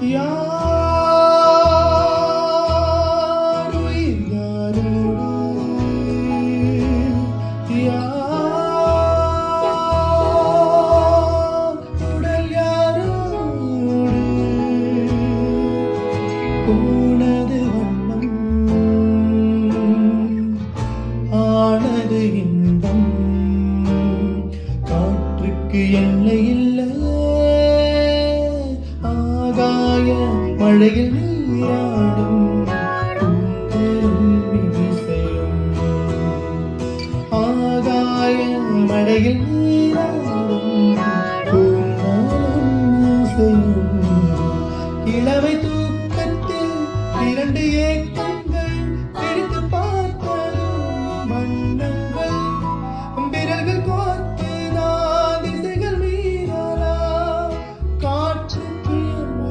யார் உயிர் யாரோடு, யார் உடல் யாரோடு, போனது வண்ணம் ஆனது இன்பம், காற்றுக்கு எல்லை இல்லை, ஆகாய மழையில் நீராடும் பூந்தேனும் இசையும், ஆகாய மழையில் நீராடும் பூந்தேனும் இசையும், இளமை தூக்கத்தில் இரண்டு ஏக்கம்